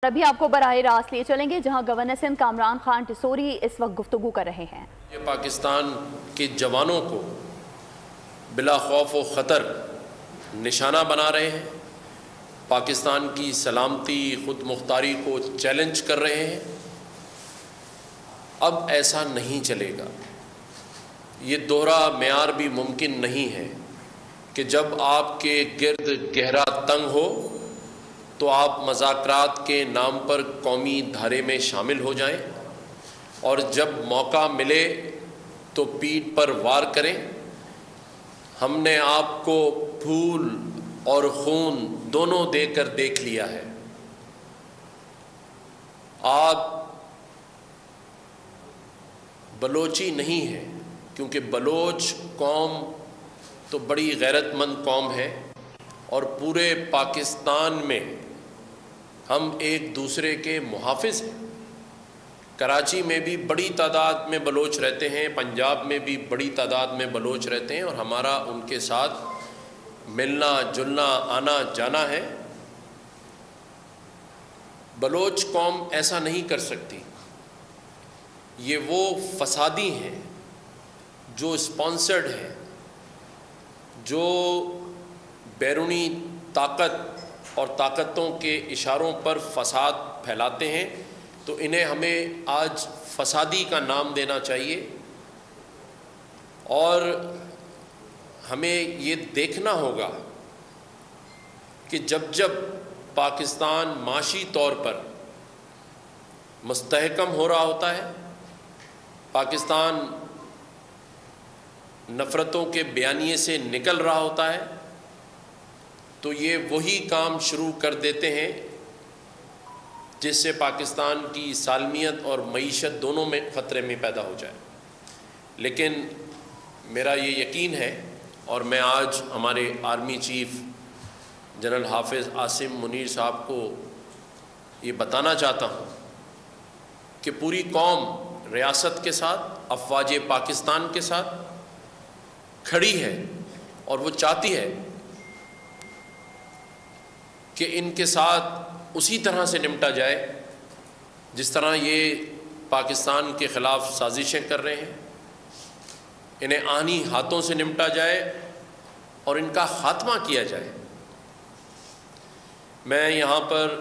अभी आपको बराह रास्त ले चलेंगे जहां गवर्नर सिंध कामरान खान टिसोरी इस वक्त गुफ्तगू कर रहे हैं। ये पाकिस्तान के जवानों को बिला खौफ व ख़तर निशाना बना रहे हैं, पाकिस्तान की सलामती खुद मुख्तारी को चैलेंज कर रहे हैं। अब ऐसा नहीं चलेगा। ये दोहरा मेयार भी मुमकिन नहीं है कि जब आपके गिर्द गहरा तंग हो तो आप मज़ाकरात के नाम पर कौमी धारे में शामिल हो जाएं और जब मौका मिले तो पीठ पर वार करें। हमने आपको फूल और खून दोनों देकर देख लिया है। आप बलोची नहीं है, क्योंकि बलोच कौम तो बड़ी गैरतमंद कौम है और पूरे पाकिस्तान में हम एक दूसरे के मुहाफिज हैं। कराची में भी बड़ी तादाद में बलोच रहते हैं, पंजाब में भी बड़ी तादाद में बलोच रहते हैं और हमारा उनके साथ मिलना जुलना आना जाना है। बलोच कौम ऐसा नहीं कर सकती। ये वो फसादी हैं जो स्पॉन्सर्ड हैं, जो बैरूनी ताकत और ताकतों के इशारों पर फसाद फैलाते हैं। तो इन्हें हमें आज फसादी का नाम देना चाहिए और हमें ये देखना होगा कि जब जब पाकिस्तान माशी तौर पर मुस्तहकम हो रहा होता है, पाकिस्तान नफ़रतों के बयानिए से निकल रहा होता है, तो ये वही काम शुरू कर देते हैं जिससे पाकिस्तान की सालमियत और मईशत दोनों में ख़तरे में पैदा हो जाए। लेकिन मेरा ये यकीन है और मैं आज हमारे आर्मी चीफ जनरल हाफिज़ आसिम मुनीर साहब को ये बताना चाहता हूँ कि पूरी कौम रियासत के साथ, अफवाज पाकिस्तान के साथ खड़ी है और वो चाहती है कि इनके साथ उसी तरह से निपटा जाए जिस तरह ये पाकिस्तान के ख़िलाफ़ साजिशें कर रहे हैं। इन्हें आनी हाथों से निपटा जाए और इनका ख़ात्मा किया जाए। मैं यहाँ पर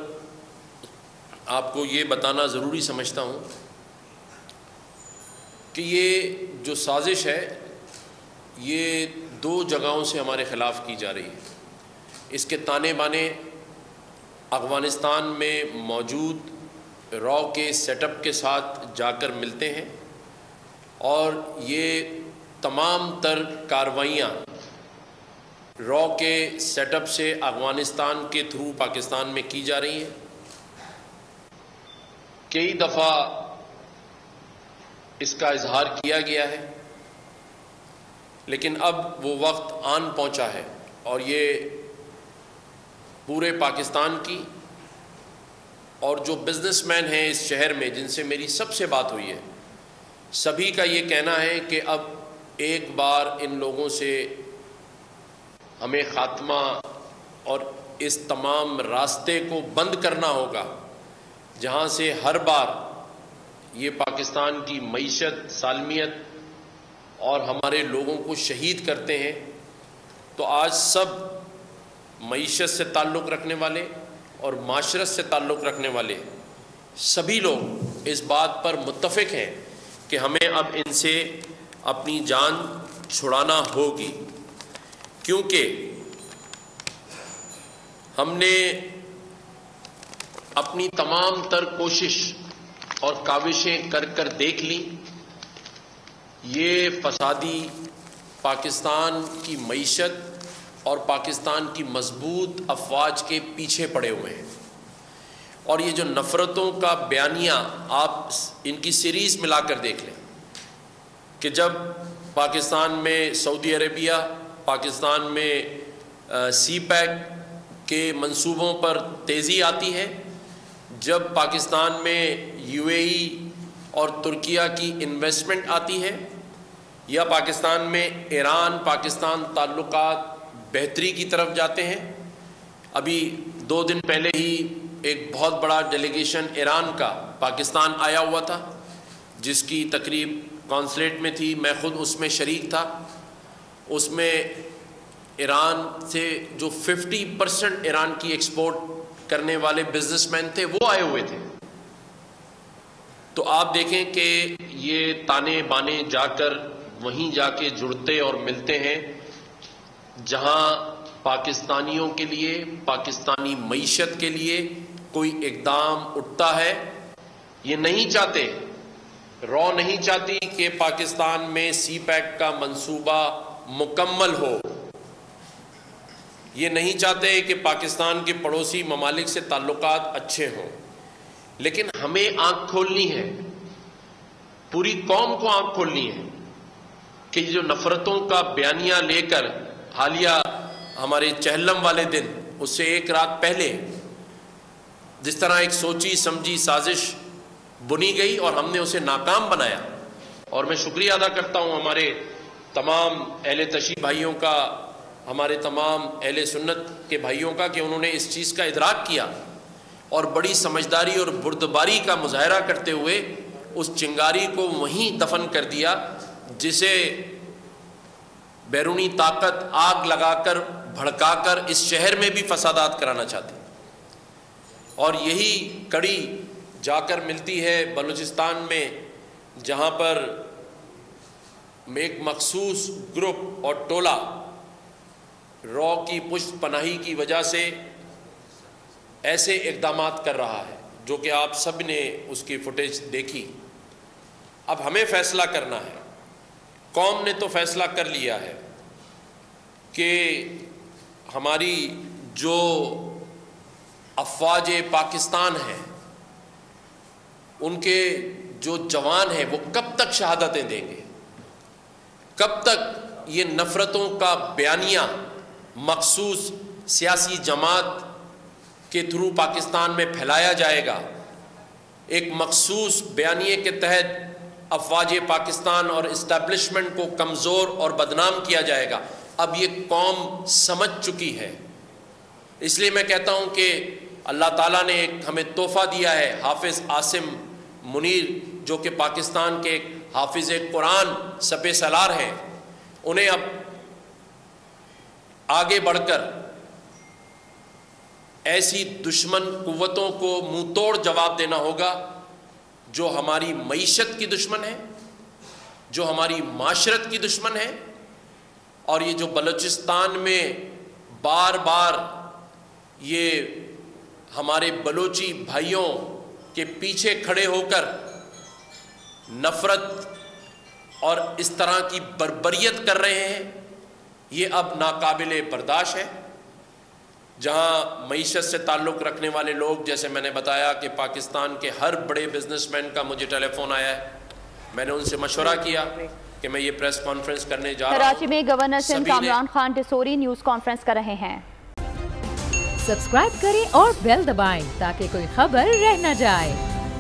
आपको ये बताना ज़रूरी समझता हूँ कि ये जो साजिश है ये दो जगहों से हमारे ख़िलाफ़ की जा रही है। इसके ताने बाने अफ़गानिस्तान में मौजूद रॉ के सेटअप के साथ जाकर मिलते हैं और ये तमाम तर कार्रवाइयाँ रॉ के सेटअप से अफ़गानिस्तान के थ्रू पाकिस्तान में की जा रही हैं। कई दफ़ा इसका इजहार किया गया है, लेकिन अब वो वक्त आन पहुंचा है और ये पूरे पाकिस्तान की और जो बिजनेसमैन हैं इस शहर में जिनसे मेरी सबसे बात हुई है, सभी का ये कहना है कि अब एक बार इन लोगों से हमें ख़ात्मा और इस तमाम रास्ते को बंद करना होगा जहाँ से हर बार ये पाकिस्तान की मईशत, सालमियत और हमारे लोगों को शहीद करते हैं। तो आज सब मईशत से ताल्लुक़ रखने वाले और माशरत से ताल्लुक़ रखने वाले सभी लोग इस बात पर मुत्तफ़िक़ हैं कि हमें अब इनसे अपनी जान छुड़ाना होगी, क्योंकि हमने अपनी तमाम तर कोशिश और काविशें कर कर देख ली। ये फसादी पाकिस्तान की मईशत और पाकिस्तान की मजबूत अफवाज के पीछे पड़े हुए हैं और ये जो नफ़रतों का बयानिया आप इनकी सीरीज़ मिलाकर देख लें कि जब पाकिस्तान में सऊदी अरेबिया, पाकिस्तान में सी पैक के मंसूबों पर तेज़ी आती है, जब पाकिस्तान में यूएई और तुर्किया की इन्वेस्टमेंट आती है, या पाकिस्तान में ईरान पाकिस्तान ताल्लुकात बेहतरी की तरफ जाते हैं। अभी 2 दिन पहले ही ایک بہت بڑا ڈیلیگیشن ایران کا پاکستان آیا ہوا تھا، جس کی تقریب کانسلیٹ میں تھی، میں خود اس میں شریک تھا۔ اس میں ایران سے جو 50% ایران کی ایکسپورٹ کرنے والے بزنس مین تھے وہ آئے ہوئے تھے۔ تو آپ دیکھیں کہ یہ تانے بانے جا کر وہیں جا کے جڑتے اور ملتے ہیں جہاں پاکستانیوں کے لیے، پاکستانی معیشت کے لیے کوئی اقدام اٹھتا ہے۔ یہ نہیں چاہتے، رو نہیں چاہتی کہ پاکستان میں سی پیک کا منصوبہ مکمل ہو، یہ نہیں چاہتے کہ پاکستان کے پڑوسی ممالک سے تعلقات اچھے ہوں، لیکن ہمیں آنکھ کھولنی ہے، پوری قوم کو آنکھ کھولنی ہے کہ یہ جو نفرتوں کا بیانیہ لے کر حالیہ ہمارے چہلم والے دن، اس سے ایک رات پہلے جس طرح ایک سوچی سمجھی سازش بنی گئی اور ہم نے اسے ناکام بنایا، اور میں شکریہ ادا کرتا ہوں ہمارے تمام اہل تشیع بھائیوں کا، ہمارے تمام اہل سنت کے بھائیوں کا کہ انہوں نے اس چیز کا ادراک کیا اور بڑی سمجھداری اور بردباری کا مظاہرہ کرتے ہوئے اس چنگاری کو وہیں دفن کر دیا جسے بیرونی طاقت آگ لگا کر بھڑکا کر اس شہر میں بھی فسادات کرانا چاہتی، اور یہی کڑی جا کر ملتی ہے بلوچستان میں، جہاں پر ایک مخصوص گروپ اور ٹولہ رو کی پشت پناہی کی وجہ سے ایسے اقدامات کر رہا ہے جو کہ آپ سب نے اس کی فوٹیج دیکھی۔ اب ہمیں فیصلہ کرنا ہے، قوم نے تو فیصلہ کر لیا ہے کہ ہماری جو افواج پاکستان ہیں ان کے جو جوان ہیں وہ کب تک شہادتیں دیں گے، کب تک یہ نفرتوں کا بیانیہ مخصوص سیاسی جماعت کے تھرو پاکستان میں پھیلایا جائے گا، ایک مخصوص بیانیے کے تحت افواج پاکستان اور اسٹیبلشمنٹ کو کمزور اور بدنام کیا جائے گا۔ اب یہ قوم سمجھ چکی ہے، اس لیے میں کہتا ہوں کہ اللہ تعالیٰ نے ایک ہمیں تحفہ دیا ہے، حافظ عاصم منیر جو کہ پاکستان کے ایک حافظ قرآن سپہ سالار ہیں، انہیں اب آگے بڑھ کر ایسی دشمن قوتوں کو منہ توڑ جواب دینا ہوگا جو ہماری معیشت کی دشمن ہے، جو ہماری معاشرت کی دشمن ہے، اور یہ جو بلوچستان میں بار بار یہ ہمارے بلوچی بھائیوں کے پیچھے کھڑے ہو کر نفرت اور اس طرح کی بربریت کر رہے ہیں، یہ اب ناقابل برداشت ہے۔ جہاں معیشت سے تعلق رکھنے والے لوگ، جیسے میں نے بتایا کہ پاکستان کے ہر بڑے بزنس مین کا مجھے ٹیلی فون آیا ہے، میں نے ان سے مشورہ کیا کہ میں یہ پریس کانفرنس کرنے جا رہا ہوں۔ کراچی میں governor Sindh Kamran Khan Tessori news conference کر رہے ہیں۔ سبسکرائب کریں اور بیل دبائیں تاکہ کوئی خبر رہ نہ جائے۔